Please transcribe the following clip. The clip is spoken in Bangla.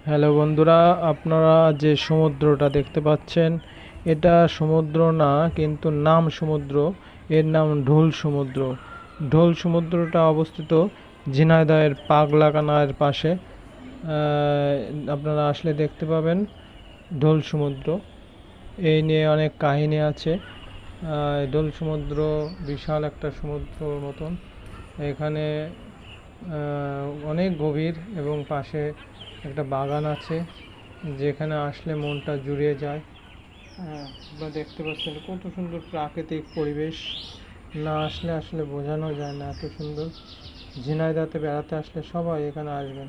হ্যালো বন্ধুরা, আপনারা যে সমুদ্রটা দেখতে পাচ্ছেন এটা সমুদ্র না, কিন্তু নাম সমুদ্র। এর নাম ঢোল সমুদ্র। ঢোল সমুদ্রটা অবস্থিত ঝিনাইদহের পাগলা কানার পাশে। আপনারা আসলে দেখতে পাবেন ঢোল সমুদ্র। এই নিয়ে অনেক কাহিনী আছে। ঢোল সমুদ্র বিশাল একটা সমুদ্রর মতন। এখানে অনেক গভীর এবং পাশে একটা বাগান আছে, যেখানে আসলে মনটা জুড়িয়ে যায়। আপনারা দেখতে পাচ্ছেন কত সুন্দর প্রাকৃতিক পরিবেশ। না আসলে আসলে বোঝানো যায় না, এত সুন্দর। ঝিনাইদহতে বেড়াতে আসলে সবাই এখানে আসবেন।